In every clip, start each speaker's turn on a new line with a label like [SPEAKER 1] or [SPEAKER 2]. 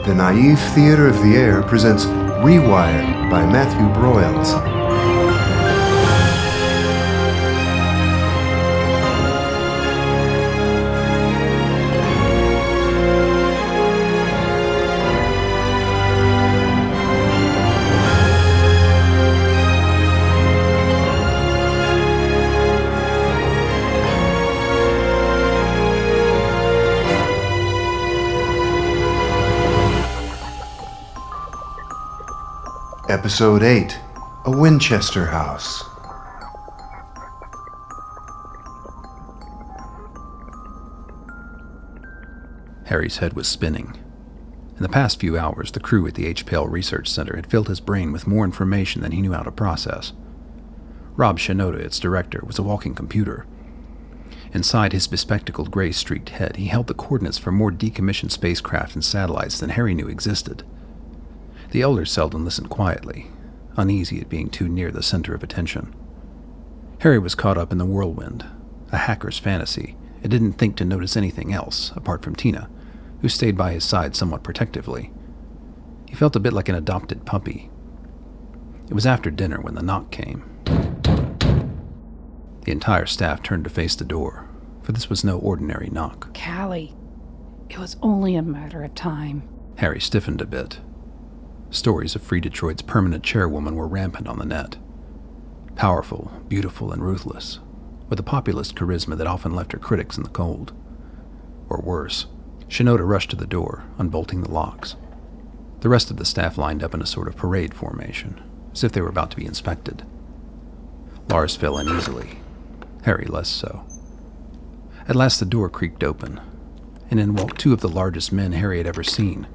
[SPEAKER 1] The Naive Theater of the Air presents Rewired by Matthew Broyles. Episode 8, A Winchester House.
[SPEAKER 2] Harry's head was spinning. In the past few hours, the crew at the HPL Research Center had filled his brain with more information than he knew how to process. Rob Shinoda, its director, was a walking computer. Inside his bespectacled gray-streaked head, he held the coordinates for more decommissioned spacecraft and satellites than Harry knew existed. The elder Selden listened quietly, uneasy at being too near the center of attention. Harry was caught up in the whirlwind, a hacker's fantasy, and didn't think to notice anything else, apart from Tina, who stayed by his side somewhat protectively. He felt a bit like an adopted puppy. It was after dinner when the knock came. The entire staff turned to face the door, for this was no ordinary knock.
[SPEAKER 3] Callie, it was only a matter of time.
[SPEAKER 2] Harry stiffened a bit. Stories of Free Detroit's permanent chairwoman were rampant on the net. Powerful, beautiful, and ruthless, with a populist charisma that often left her critics in the cold. Or worse, Shinoda rushed to the door, unbolting the locks. The rest of the staff lined up in a sort of parade formation, as if they were about to be inspected. Lars fell in easily, Harry less so. At last the door creaked open, and in walked two of the largest men Harry had ever seen.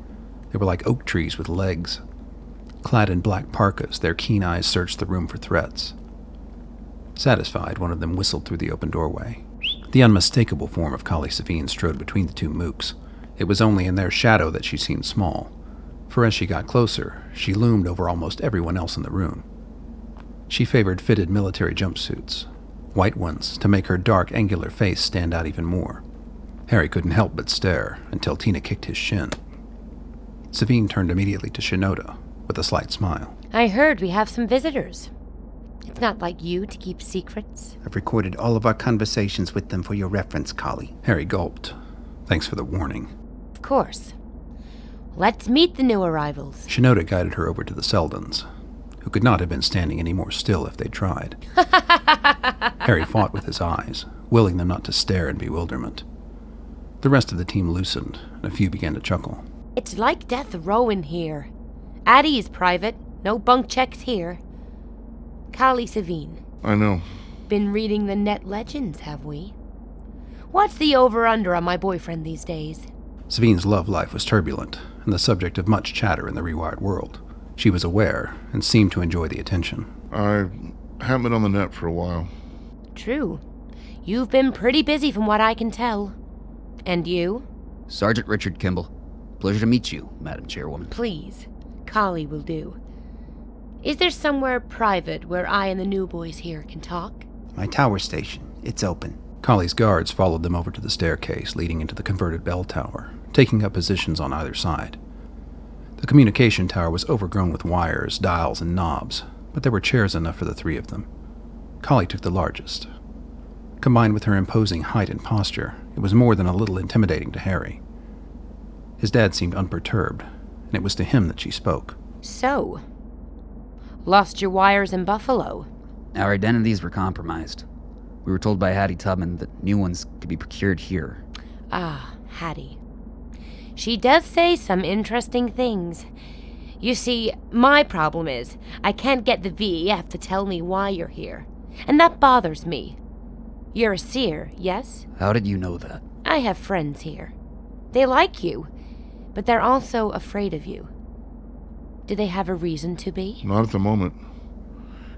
[SPEAKER 2] They were like oak trees with legs. Clad in black parkas, their keen eyes searched the room for threats. Satisfied, one of them whistled through the open doorway. The unmistakable form of Collie Sevigne strode between the two mooks. It was only in their shadow that she seemed small, for as she got closer, she loomed over almost everyone else in the room. She favored fitted military jumpsuits, white ones to make her dark, angular face stand out even more. Harry couldn't help but stare until Tina kicked his shin. Sevigne turned immediately to Shinoda, with a slight smile.
[SPEAKER 4] I heard we have some visitors. It's not like you to keep secrets.
[SPEAKER 5] I've recorded all of our conversations with them for your reference, Collie.
[SPEAKER 2] Harry gulped. Thanks for the warning.
[SPEAKER 4] Of course. Let's meet the new arrivals.
[SPEAKER 2] Shinoda guided her over to the Seldens, who could not have been standing any more still if they tried. Harry fought with his eyes, willing them not to stare in bewilderment. The rest of the team loosened, and a few began to chuckle.
[SPEAKER 4] It's like death row in here. Addie is private. No bunk checks here. Collie Sevigne.
[SPEAKER 6] I know.
[SPEAKER 4] Been reading the net legends, have we? What's the over-under on my boyfriend these days?
[SPEAKER 2] Sevigne's love life was turbulent, and the subject of much chatter in the Rewired world. She was aware, and seemed to enjoy the attention.
[SPEAKER 6] I haven't been on the net for a while.
[SPEAKER 4] True. You've been pretty busy from what I can tell. And you?
[SPEAKER 7] Sergeant Richard Kimball. Pleasure to meet you, Madam Chairwoman.
[SPEAKER 4] Please. Collie will do. Is there somewhere private where I and the new boys here can talk?
[SPEAKER 5] My tower station. It's open.
[SPEAKER 2] Collie's guards followed them over to the staircase leading into the converted bell tower, taking up positions on either side. The communication tower was overgrown with wires, dials, and knobs, but there were chairs enough for the three of them. Collie took the largest. Combined with her imposing height and posture, it was more than a little intimidating to Harry. His dad seemed unperturbed, and it was to him that she spoke.
[SPEAKER 4] So, lost your wires in Buffalo?
[SPEAKER 7] Our identities were compromised. We were told by Hattie Tubman that new ones could be procured here.
[SPEAKER 4] Ah, Hattie. She does say some interesting things. You see, my problem is, I can't get the VEF to tell me why you're here. And that bothers me. You're a seer, yes?
[SPEAKER 7] How did you know that?
[SPEAKER 4] I have friends here. They like you, but they're also afraid of you. Do they have a reason to be?
[SPEAKER 6] Not at the moment.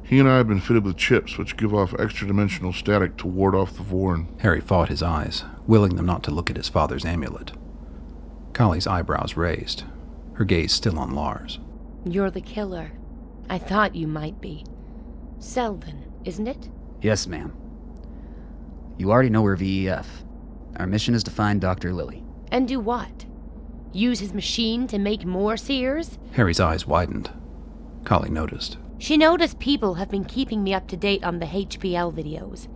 [SPEAKER 6] He and I have been fitted with chips which give off extra-dimensional static to ward off the Vorn.
[SPEAKER 2] Harry fought his eyes, willing them not to look at his father's amulet. Collie's eyebrows raised, her gaze still on Lars.
[SPEAKER 4] You're the killer. I thought you might be. Selden, isn't it?
[SPEAKER 7] Yes, ma'am. You already know we're VEF. Our mission is to find Dr. Lilly.
[SPEAKER 4] And do what? Use his machine to make more seers?
[SPEAKER 2] Harry's eyes widened. Collie noticed.
[SPEAKER 4] She noticed people have been keeping me up to date on the HPL videos.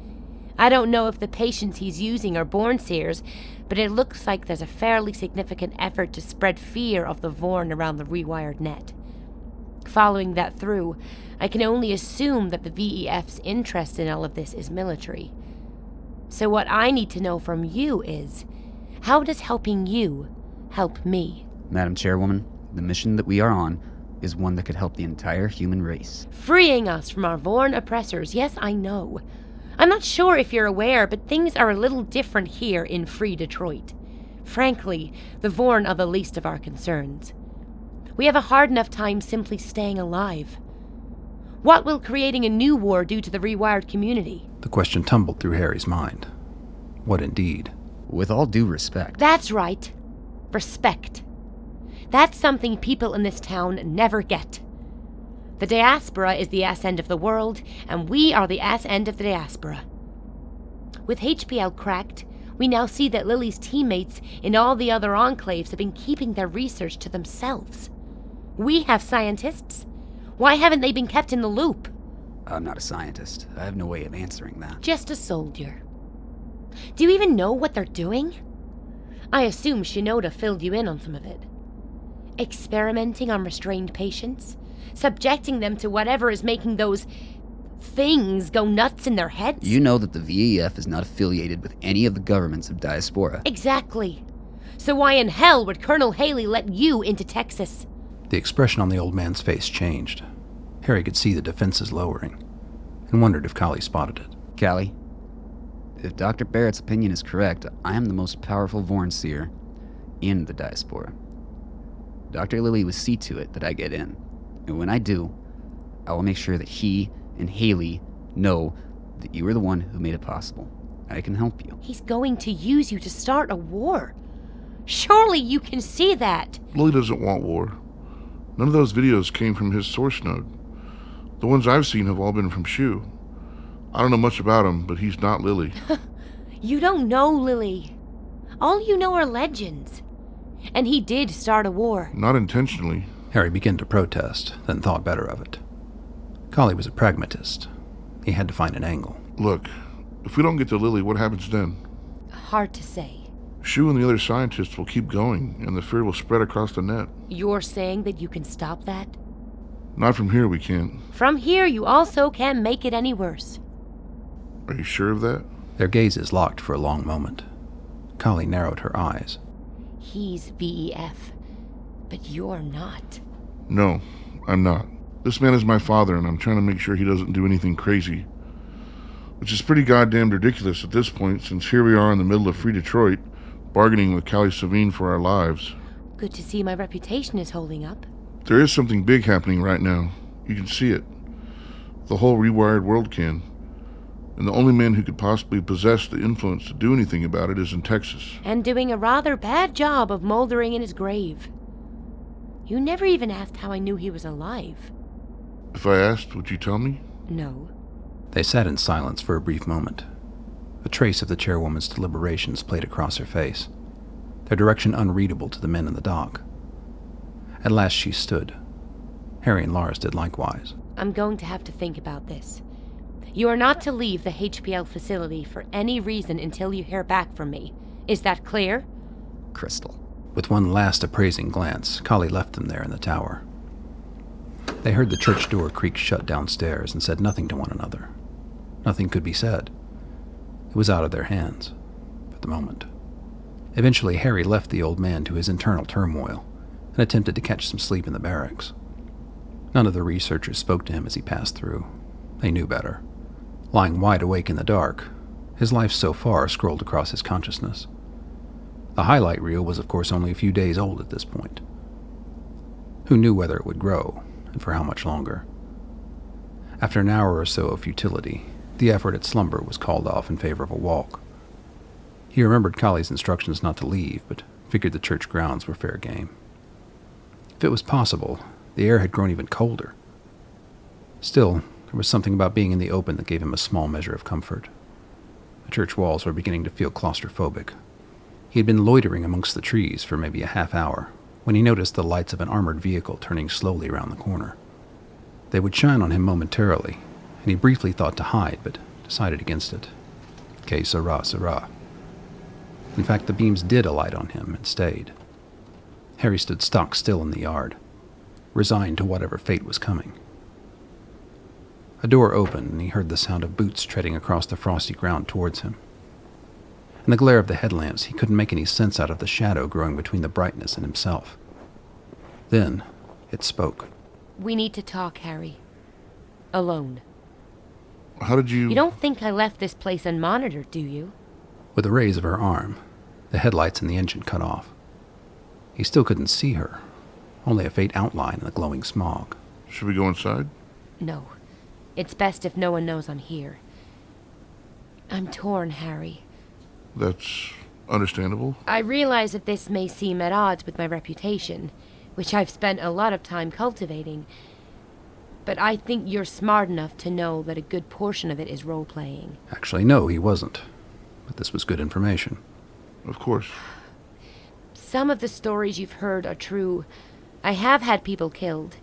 [SPEAKER 4] I don't know if the patients he's using are born seers, but it looks like there's a fairly significant effort to spread fear of the Vorn around the Rewired net. Following that through, I can only assume that the VEF's interest in all of this is military. So what I need to know from you is, how does helping you help me?
[SPEAKER 7] Madam Chairwoman, the mission that we are on is one that could help the entire human race.
[SPEAKER 4] Freeing us from our Vorn oppressors, yes, I know. I'm not sure if you're aware, but things are a little different here in Free Detroit. Frankly, the Vorn are the least of our concerns. We have a hard enough time simply staying alive. What will creating a new war do to the Rewired community?
[SPEAKER 2] The question tumbled through Harry's mind. What indeed?
[SPEAKER 7] With all due respect.
[SPEAKER 4] That's right. Respect. That's something people in this town never get. The diaspora is the ass end of the world, and we are the ass end of the diaspora. With HPL cracked, we now see that Lily's teammates in all the other enclaves have been keeping their research to themselves. We have scientists. Why haven't they been kept in the loop?
[SPEAKER 7] I'm not a scientist. I have no way of answering that.
[SPEAKER 4] Just a soldier. Do you even know what they're doing? I assume Shinoda filled you in on some of it. Experimenting on restrained patients? Subjecting them to whatever is making those things go nuts in their heads?
[SPEAKER 7] You know that the VEF is not affiliated with any of the governments of diaspora.
[SPEAKER 4] Exactly. So why in hell would Colonel Haley let you into Texas?
[SPEAKER 2] The expression on the old man's face changed. Harry could see the defenses lowering, and wondered if Collie spotted it.
[SPEAKER 7] Callie, if Dr. Barrett's opinion is correct, I am the most powerful Vorn seer in the diaspora. Dr. Lilly will see to it that I get in. And when I do, I will make sure that he and Haley know that you are the one who made it possible. I can help you.
[SPEAKER 4] He's going to use you to start a war. Surely you can see that.
[SPEAKER 6] Lily doesn't want war. None of those videos came from his source node. The ones I've seen have all been from Shu. I don't know much about him, but he's not Lily.
[SPEAKER 4] You don't know Lily. All you know are legends. And he did start a war.
[SPEAKER 6] Not intentionally.
[SPEAKER 2] Harry began to protest, then thought better of it. Collie was a pragmatist. He had to find an angle.
[SPEAKER 6] Look, if we don't get to Lily, what happens then?
[SPEAKER 4] Hard to say.
[SPEAKER 6] Shu and the other scientists will keep going, and the fear will spread across the net.
[SPEAKER 4] You're saying that you can stop that?
[SPEAKER 6] Not from here, we can't.
[SPEAKER 4] From here, you also can't make it any worse.
[SPEAKER 6] Are you sure of that?
[SPEAKER 2] Their gazes locked for a long moment. Collie narrowed her eyes.
[SPEAKER 4] He's VEF, but you're not.
[SPEAKER 6] No, I'm not. This man is my father, and I'm trying to make sure he doesn't do anything crazy. Which is pretty goddamn ridiculous at this point, since here we are in the middle of Free Detroit, bargaining with Callie Sevigne for our lives.
[SPEAKER 4] Good to see my reputation is holding up.
[SPEAKER 6] There is something big happening right now. You can see it. The whole Rewired world can. And the only man who could possibly possess the influence to do anything about it is in Texas.
[SPEAKER 4] And doing a rather bad job of moldering in his grave. You never even asked how I knew he was alive.
[SPEAKER 6] If I asked, would you tell me?
[SPEAKER 4] No.
[SPEAKER 2] They sat in silence for a brief moment. A trace of the chairwoman's deliberations played across her face, their direction unreadable to the men in the dock. At last she stood. Harry and Lars did likewise.
[SPEAKER 4] I'm going to have to think about this. You are not to leave the HPL facility for any reason until you hear back from me. Is that clear?
[SPEAKER 7] Crystal.
[SPEAKER 2] With one last appraising glance, Collie left them there in the tower. They heard the church door creak shut downstairs and said nothing to one another. Nothing could be said. It was out of their hands, for the moment. Eventually, Harry left the old man to his internal turmoil and attempted to catch some sleep in the barracks. None of the researchers spoke to him as he passed through. They knew better. Lying wide awake in the dark, his life so far scrolled across his consciousness. The highlight reel was, of course, only a few days old at this point. Who knew whether it would grow, and for how much longer? After an hour or so of futility, the effort at slumber was called off in favor of a walk. He remembered Collie's instructions not to leave, but figured the church grounds were fair game. If it was possible, the air had grown even colder. Still, there was something about being in the open that gave him a small measure of comfort. The church walls were beginning to feel claustrophobic. He had been loitering amongst the trees for maybe a half hour when he noticed the lights of an armored vehicle turning slowly around the corner. They would shine on him momentarily, and he briefly thought to hide, but decided against it. Que sera, sera. In fact, the beams did alight on him and stayed. Harry stood stock still in the yard, resigned to whatever fate was coming. A door opened, and he heard the sound of boots treading across the frosty ground towards him. In the glare of the headlamps, he couldn't make any sense out of the shadow growing between the brightness and himself. Then, it spoke.
[SPEAKER 4] We need to talk, Harry. Alone.
[SPEAKER 6] How did you...
[SPEAKER 4] You don't think I left this place unmonitored, do you?
[SPEAKER 2] With the raise of her arm, the headlights and the engine cut off. He still couldn't see her, only a faint outline in the glowing smog.
[SPEAKER 6] Should we go inside?
[SPEAKER 4] No. It's best if no one knows I'm here. I'm torn, Harry.
[SPEAKER 6] That's understandable.
[SPEAKER 4] I realize that this may seem at odds with my reputation, which I've spent a lot of time cultivating, but I think you're smart enough to know that a good portion of it is role-playing.
[SPEAKER 2] Actually, no, he wasn't. But this was good information.
[SPEAKER 6] Of course.
[SPEAKER 4] Some of the stories you've heard are true. I have had people killed,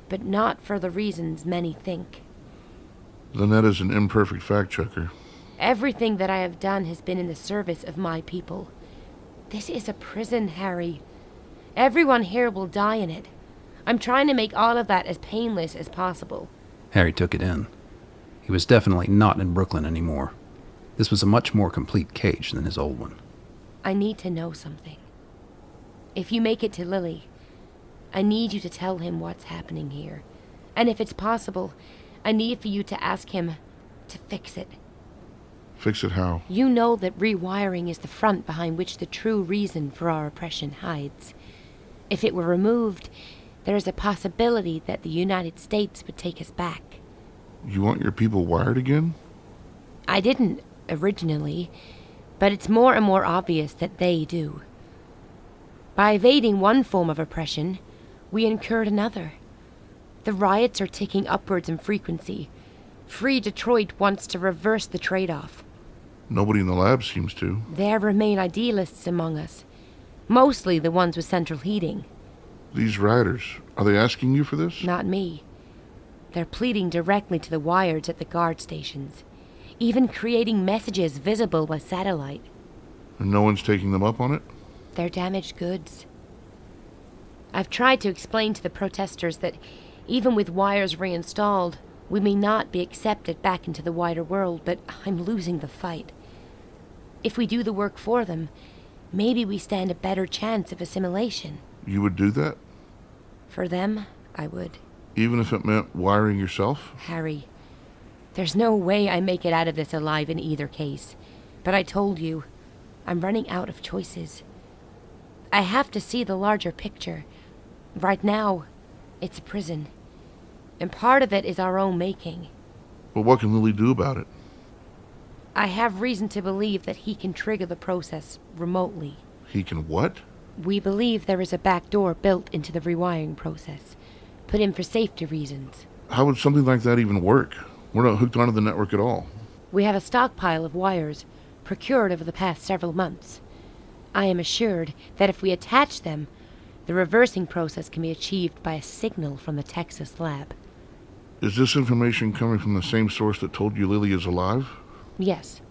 [SPEAKER 4] but not for the reasons many think.
[SPEAKER 6] Then that is an imperfect fact-checker.
[SPEAKER 4] Everything that I have done has been in the service of my people. This is a prison, Harry. Everyone here will die in it. I'm trying to make all of that as painless as possible.
[SPEAKER 2] Harry took it in. He was definitely not in Brooklyn anymore. This was a much more complete cage than his old one.
[SPEAKER 4] I need to know something. If you make it to Lily, I need you to tell him what's happening here. And if it's possible, I need for you to ask him to fix it.
[SPEAKER 6] Fix it how?
[SPEAKER 4] You know that rewiring is the front behind which the true reason for our oppression hides. If it were removed, there is a possibility that the United States would take us back.
[SPEAKER 6] You want your people wired again?
[SPEAKER 4] I didn't, originally, but it's more and more obvious that they do. By evading one form of oppression, we incurred another. The riots are ticking upwards in frequency. Free Detroit wants to reverse the trade-off.
[SPEAKER 6] Nobody in the lab seems to.
[SPEAKER 4] There remain idealists among us, mostly the ones with central heating.
[SPEAKER 6] These rioters, are they asking you for this?
[SPEAKER 4] Not me. They're pleading directly to the wires at the guard stations, even creating messages visible by satellite.
[SPEAKER 6] And no one's taking them up on it?
[SPEAKER 4] They're damaged goods. I've tried to explain to the protesters that even with wires reinstalled, we may not be accepted back into the wider world, but I'm losing the fight. If we do the work for them, maybe we stand a better chance of assimilation.
[SPEAKER 6] You would do that?
[SPEAKER 4] For them, I would.
[SPEAKER 6] Even if it meant wiring yourself?
[SPEAKER 4] Harry, there's no way I make it out of this alive in either case. But I told you, I'm running out of choices. I have to see the larger picture. Right now, it's a prison. And part of it is our own making.
[SPEAKER 6] But what can Lily do about it?
[SPEAKER 4] I have reason to believe that he can trigger the process remotely.
[SPEAKER 6] He can what?
[SPEAKER 4] We believe there is a back door built into the rewiring process, put in for safety reasons.
[SPEAKER 6] How would something like that even work? We're not hooked onto the network at all.
[SPEAKER 4] We have a stockpile of wires, procured over the past several months. I am assured that if we attach them, the reversing process can be achieved by a signal from the Texas lab.
[SPEAKER 6] Is this information coming from the same source that told you Lily is alive?
[SPEAKER 4] Yes.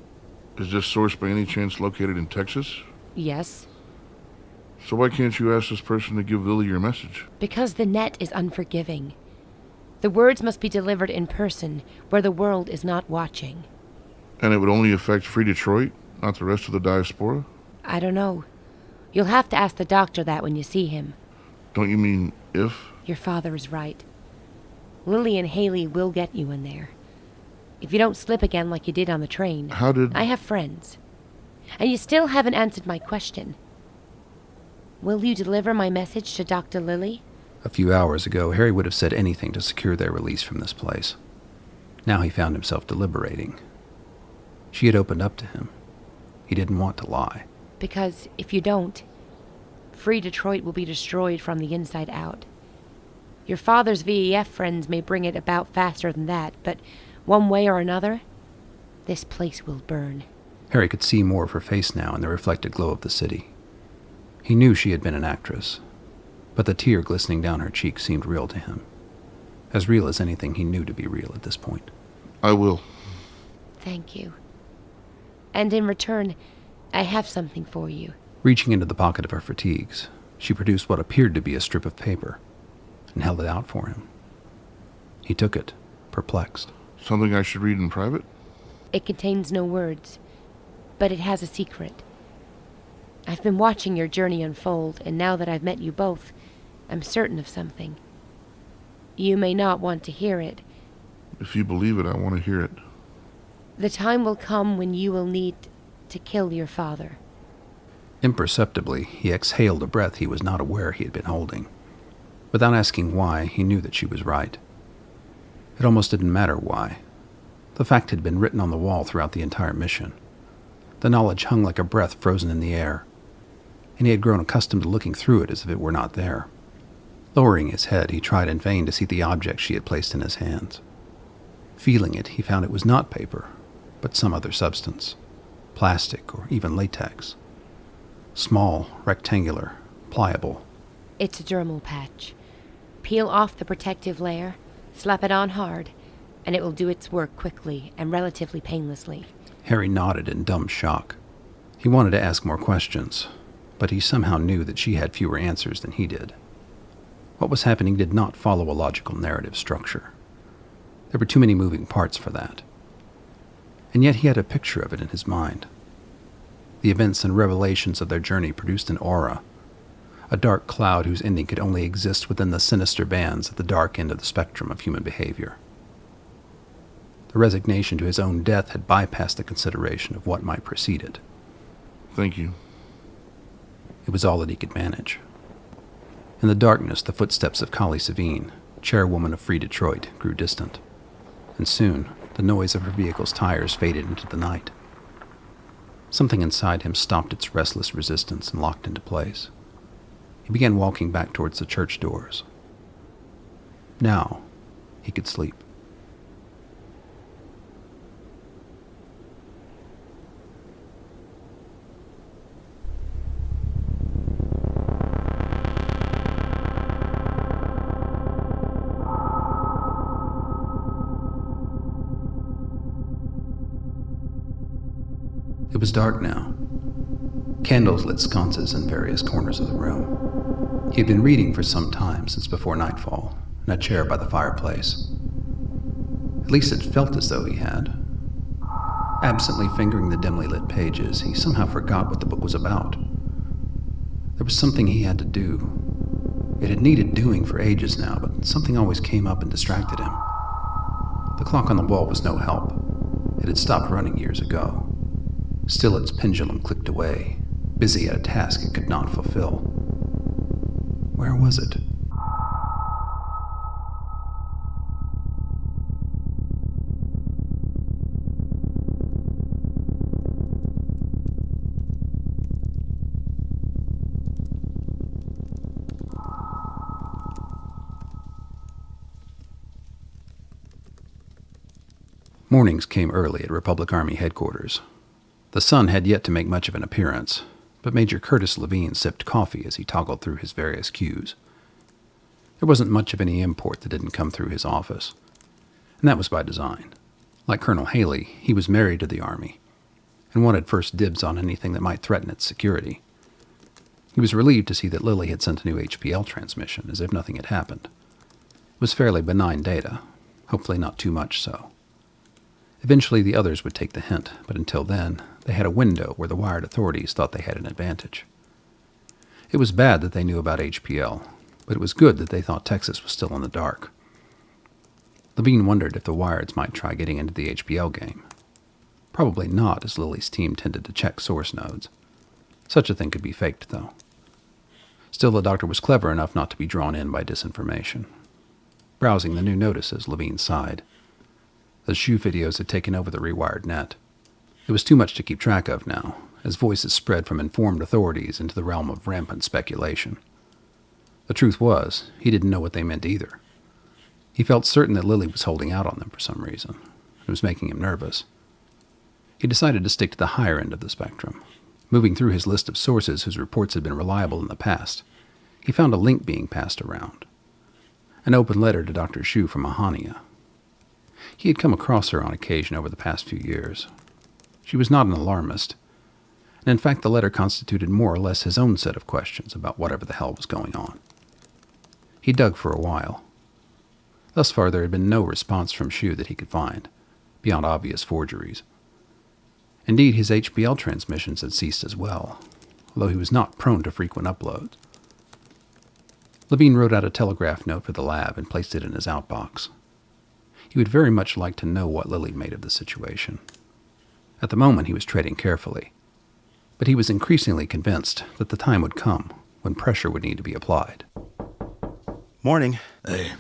[SPEAKER 6] Is this source by any chance located in Texas?
[SPEAKER 4] Yes.
[SPEAKER 6] So why can't you ask this person to give Lily your message?
[SPEAKER 4] Because the net is unforgiving. The words must be delivered in person, where the world is not watching.
[SPEAKER 6] And it would only affect Free Detroit, not the rest of the diaspora?
[SPEAKER 4] I don't know. You'll have to ask the doctor that when you see him.
[SPEAKER 6] Don't you mean if?
[SPEAKER 4] Your father is right. Lily and Haley will get you in there. If you don't slip again like you did on the train.
[SPEAKER 6] How did...
[SPEAKER 4] I have friends. And you still haven't answered my question. Will you deliver my message to Dr. Lily?
[SPEAKER 2] A few hours ago, Harry would have said anything to secure their release from this place. Now he found himself deliberating. She had opened up to him. He didn't want to lie.
[SPEAKER 4] Because if you don't, Free Detroit will be destroyed from the inside out. Your father's VEF friends may bring it about faster than that, but one way or another, this place will burn.
[SPEAKER 2] Harry could see more of her face now in the reflected glow of the city. He knew she had been an actress, but the tear glistening down her cheek seemed real to him. As real as anything he knew to be real at this point.
[SPEAKER 6] I will.
[SPEAKER 4] Thank you. And in return, I have something for you.
[SPEAKER 2] Reaching into the pocket of her fatigues, she produced what appeared to be a strip of paper and held it out for him. He took it, perplexed.
[SPEAKER 6] Something I should read in private?
[SPEAKER 4] It contains no words, but it has a secret. I've been watching your journey unfold, and now that I've met you both, I'm certain of something. You may not want to hear it.
[SPEAKER 6] If you believe it, I want to hear it.
[SPEAKER 4] The time will come when you will need to kill your father.
[SPEAKER 2] Imperceptibly, he exhaled a breath he was not aware he had been holding. Without asking why, he knew that she was right. It almost didn't matter why. The fact had been written on the wall throughout the entire mission. The knowledge hung like a breath frozen in the air, and he had grown accustomed to looking through it as if it were not there. Lowering his head, he tried in vain to see the object she had placed in his hands. Feeling it, he found it was not paper, but some other substance. Plastic or even latex. Small, rectangular, pliable.
[SPEAKER 4] It's a dermal patch. Peel off the protective layer, slap it on hard, and it will do its work quickly and relatively painlessly.
[SPEAKER 2] Harry nodded in dumb shock. He wanted to ask more questions, but he somehow knew that she had fewer answers than he did. What was happening did not follow a logical narrative structure. There were too many moving parts for that. And yet he had a picture of it in his mind. The events and revelations of their journey produced an aura, a dark cloud whose ending could only exist within the sinister bands at the dark end of the spectrum of human behavior. The resignation to his own death had bypassed the consideration of what might precede it.
[SPEAKER 6] Thank you.
[SPEAKER 2] It was all that he could manage. In the darkness, the footsteps of Sevigne, Chairwoman of Free Detroit, grew distant, and soon the noise of her vehicle's tires faded into the night. Something inside him stopped its restless resistance and locked into place. He began walking back towards the church doors. Now, he could sleep. It was dark now. Candles lit sconces in various corners of the room. He had been reading for some time, since before nightfall, in a chair by the fireplace. At least it felt as though he had. Absently fingering the dimly lit pages, he somehow forgot what the book was about. There was something he had to do. It had needed doing for ages now, but something always came up and distracted him. The clock on the wall was no help. It had stopped running years ago. Still its pendulum clicked away, busy at a task it could not fulfill. Where was it? Mornings came early at Republic Army headquarters. The sun had yet to make much of an appearance, but Major Curtis Levine sipped coffee as he toggled through his various queues. There wasn't much of any import that didn't come through his office, and that was by design. Like Colonel Haley, he was married to the Army, and wanted first dibs on anything that might threaten its security. He was relieved to see that Lily had sent a new HPL transmission, as if nothing had happened. It was fairly benign data, hopefully not too much so. Eventually the others would take the hint, but until then, they had a window where the wired authorities thought they had an advantage. It was bad that they knew about HPL, but it was good that they thought Texas was still in the dark. Levine wondered if the Wireds might try getting into the HPL game. Probably not, as Lily's team tended to check source nodes. Such a thing could be faked, though. Still, the doctor was clever enough not to be drawn in by disinformation. Browsing the new notices, Levine sighed. The shoe videos had taken over the Rewired net. It was too much to keep track of now, as voices spread from informed authorities into the realm of rampant speculation. The truth was, he didn't know what they meant either. He felt certain that Lily was holding out on them for some reason. It was making him nervous. He decided to stick to the higher end of the spectrum. Moving through his list of sources whose reports had been reliable in the past, he found a link being passed around. An open letter to Dr. Shu from Ahania. He had come across her on occasion over the past few years. She was not an alarmist, and in fact the letter constituted more or less his own set of questions about whatever the hell was going on. He dug for a while. Thus far there had been no response from Shu that he could find, beyond obvious forgeries. Indeed, his HBL transmissions had ceased as well, although he was not prone to frequent uploads. Levine wrote out a telegraph note for the lab and placed it in his outbox. He would very much like to know what Lily made of the situation. At the moment he was treading carefully, but he was increasingly convinced that the time would come when pressure would need to be applied.
[SPEAKER 8] Morning.
[SPEAKER 9] Hey.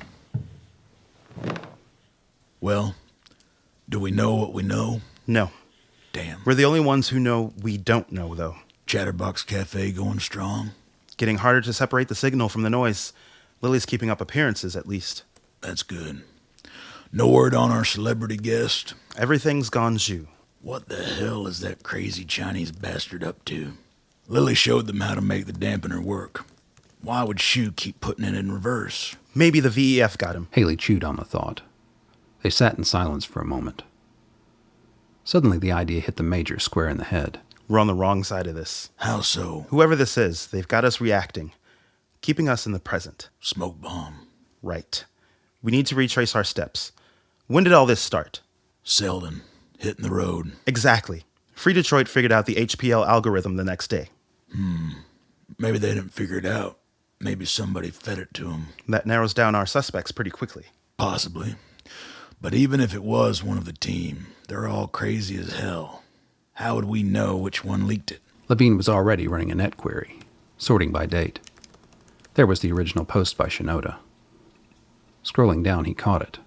[SPEAKER 9] Well, do we know what we know?
[SPEAKER 8] No.
[SPEAKER 9] Damn.
[SPEAKER 8] We're the only ones who know we don't know, though.
[SPEAKER 9] Chatterbox Cafe going strong?
[SPEAKER 8] Getting harder to separate the signal from the noise. Lily's keeping up appearances, at least.
[SPEAKER 9] That's good. No word on our celebrity guest?
[SPEAKER 8] Everything's gone Zhu.
[SPEAKER 9] What the hell is that crazy Chinese bastard up to? Lily showed them how to make the dampener work. Why would Shu keep putting it in reverse?
[SPEAKER 8] Maybe the VEF got him.
[SPEAKER 2] Haley chewed on the thought. They sat in silence for a moment. Suddenly the idea hit the Major square in the head.
[SPEAKER 8] We're on the wrong side of this.
[SPEAKER 9] How so?
[SPEAKER 8] Whoever this is, they've got us reacting, keeping us in the present.
[SPEAKER 9] Smoke bomb.
[SPEAKER 8] Right. We need to retrace our steps. When did all this start?
[SPEAKER 9] Selden. Hitting the road.
[SPEAKER 8] Exactly. Free Detroit figured out the HPL algorithm the next day.
[SPEAKER 9] Maybe they didn't figure it out. Maybe somebody fed it to them.
[SPEAKER 8] That narrows down our suspects pretty quickly.
[SPEAKER 9] Possibly. But even if it was one of the team, they're all crazy as hell. How would we know which one leaked it?
[SPEAKER 2] Levine was already running a net query, sorting by date. There was the original post by Shinoda. Scrolling down, he caught it.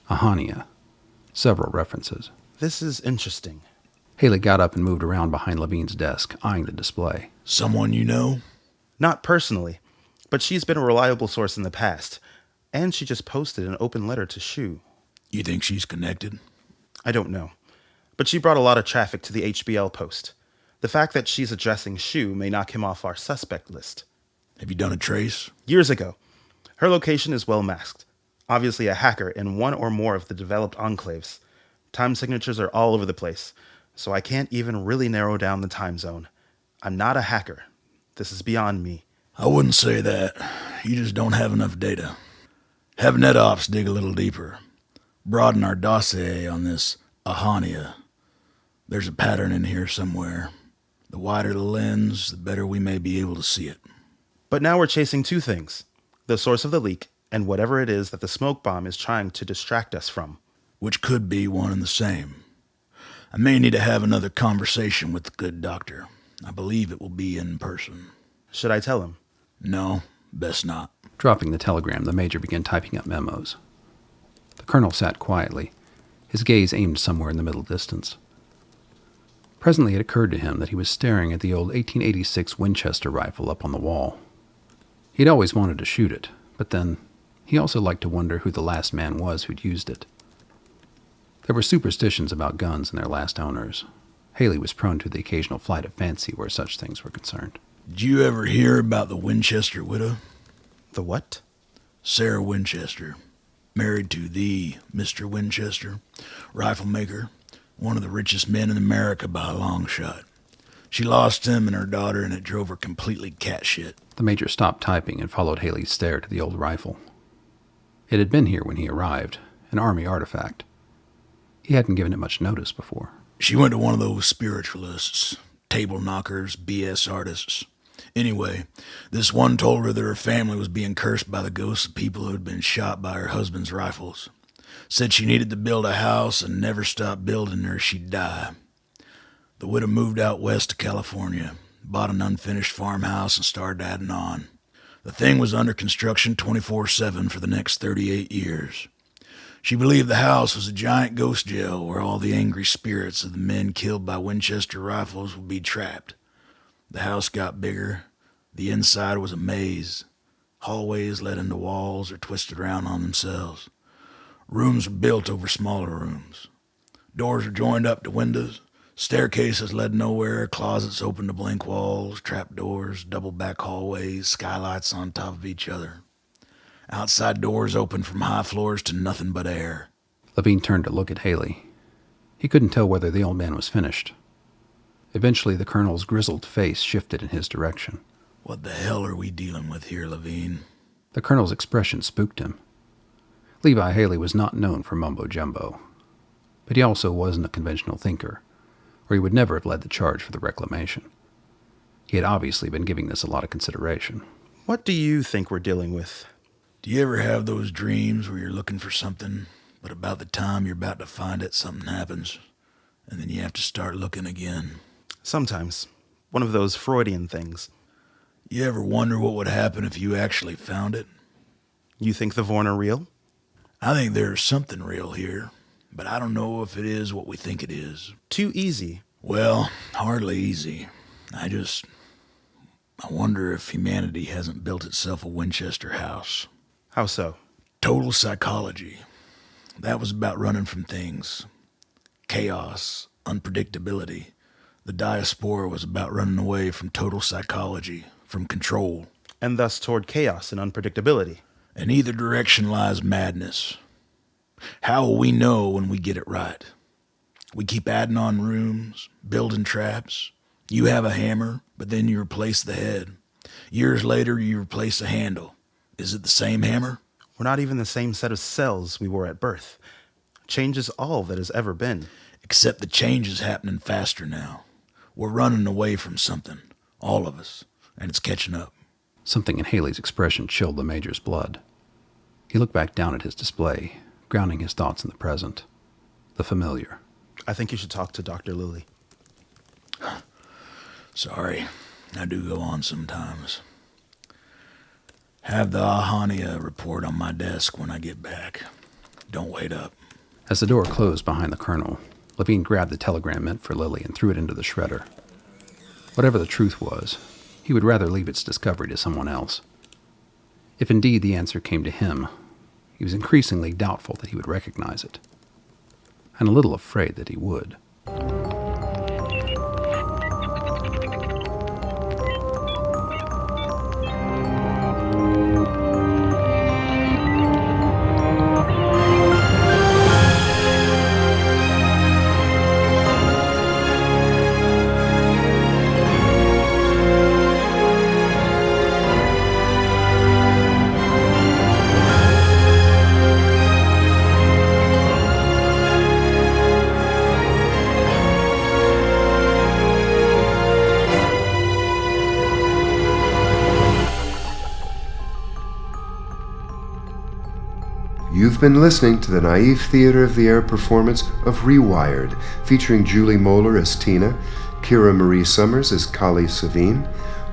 [SPEAKER 2] Ahania. Several references.
[SPEAKER 8] This is interesting.
[SPEAKER 2] Haley got up and moved around behind Levine's desk, eyeing the display.
[SPEAKER 9] Someone you know?
[SPEAKER 8] Not personally, but she's been a reliable source in the past. And she just posted an open letter to Shu.
[SPEAKER 9] You think she's connected?
[SPEAKER 8] I don't know. But she brought a lot of traffic to the HBL post. The fact that she's addressing Shu may knock him off our suspect list.
[SPEAKER 9] Have you done a trace?
[SPEAKER 8] Years ago. Her location is well masked. Obviously a hacker in one or more of the developed enclaves. Time signatures are all over the place, so I can't even really narrow down the time zone. I'm not a hacker. This is beyond me.
[SPEAKER 9] I wouldn't say that. You just don't have enough data. Have NetOps dig a little deeper. Broaden our dossier on this Ahania. There's a pattern in here somewhere. The wider the lens, the better we may be able to see it.
[SPEAKER 8] But now we're chasing two things. The source of the leak, and whatever it is that the smoke bomb is trying to distract us from.
[SPEAKER 9] Which could be one and the same. I may need to have another conversation with the good doctor. I believe it will be in person.
[SPEAKER 8] Should I tell him?
[SPEAKER 9] No, best not.
[SPEAKER 2] Dropping the telegram, the Major began typing up memos. The Colonel sat quietly, his gaze aimed somewhere in the middle distance. Presently it occurred to him that he was staring at the old 1886 Winchester rifle up on the wall. He'd always wanted to shoot it, but then he also liked to wonder who the last man was who'd used it. There were superstitions about guns and their last owners. Haley was prone to the occasional flight of fancy where such things were concerned.
[SPEAKER 9] Did you ever hear about the Winchester widow?
[SPEAKER 8] The what?
[SPEAKER 9] Sarah Winchester. Married to the Mr. Winchester, rifle maker, one of the richest men in America by a long shot. She lost him and her daughter, and it drove her completely catshit.
[SPEAKER 2] The Major stopped typing and followed Haley's stare to the old rifle. It had been here when he arrived, an army artifact. He hadn't given it much notice before.
[SPEAKER 9] She went to one of those spiritualists, table knockers, BS artists. Anyway, this one told her that her family was being cursed by the ghosts of people who had been shot by her husband's rifles. Said she needed to build a house and never stop building or she'd die. The widow moved out west to California, bought an unfinished farmhouse and started adding on. The thing was under construction 24/7 for the next 38 years. She believed the house was a giant ghost jail where all the angry spirits of the men killed by Winchester rifles would be trapped. The house got bigger. The inside was a maze. Hallways led into walls or twisted around on themselves. Rooms were built over smaller rooms. Doors were joined up to windows, Staircases led nowhere, closets open to blank walls, trapdoors, double-back hallways, skylights on top of each other. Outside doors open from high floors to nothing but air.
[SPEAKER 2] Levine turned to look at Haley. He couldn't tell whether the old man was finished. Eventually, the colonel's grizzled face shifted in his direction.
[SPEAKER 9] What the hell are we dealing with here, Levine?
[SPEAKER 2] The colonel's expression spooked him. Levi Haley was not known for mumbo-jumbo, but he also wasn't a conventional thinker, or he would never have led the charge for the reclamation. He had obviously been giving this a lot of consideration.
[SPEAKER 8] What do you think we're dealing with?
[SPEAKER 9] Do you ever have those dreams where you're looking for something, but about the time you're about to find it, something happens, and then you have to start looking again?
[SPEAKER 8] Sometimes. One of those Freudian things.
[SPEAKER 9] You ever wonder what would happen if you actually found it?
[SPEAKER 8] You think the Vorn are real?
[SPEAKER 9] I think there's something real here, but I don't know if it is what we think it is.
[SPEAKER 8] Too easy.
[SPEAKER 9] Well, hardly easy. I wonder if humanity hasn't built itself a Winchester House.
[SPEAKER 8] How so?
[SPEAKER 9] Total psychology. That was about running from things. Chaos, unpredictability. The diaspora was about running away from total psychology, from control.
[SPEAKER 8] And thus toward chaos and unpredictability.
[SPEAKER 9] In either direction lies madness. How will we know when we get it right? We keep adding on rooms, building traps. You have a hammer, but then you replace the head. Years later, you replace the handle. Is it the same hammer?
[SPEAKER 8] We're not even the same set of cells we were at birth. Change is all that has ever been.
[SPEAKER 9] Except the change is happening faster now. We're running away from something, all of us, and it's catching up.
[SPEAKER 2] Something in Haley's expression chilled the Major's blood. He looked back down at his display, grounding his thoughts in the present, the familiar.
[SPEAKER 8] I think you should talk to Dr. Lilly.
[SPEAKER 9] Sorry, I do go on sometimes. Have the Ahania report on my desk when I get back. Don't wait up.
[SPEAKER 2] As the door closed behind the colonel, Levine grabbed the telegram meant for Lily and threw it into the shredder. Whatever the truth was, he would rather leave its discovery to someone else. If indeed the answer came to him, he was increasingly doubtful that he would recognize it, and a little afraid that he would.
[SPEAKER 1] You've been listening to the Naive Theater of the Air performance of Rewired, featuring Julie Moeller as Tina, Kiera-Marie Summers as Kali Sevigne,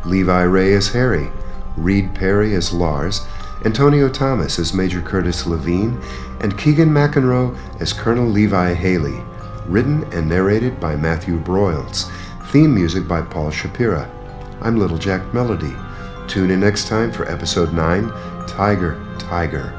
[SPEAKER 1] Levi Ray as Harry, Reid Perry as Lars, Antonio Thomas as Major Curtis Levine, and Keegan McInroe as Colonel Levi Haley. Written and narrated by Matthew Broyles. Theme music by Paul Shapira. I'm Little Jack Melody. Tune in next time for Episode 9, Tiger, Tiger.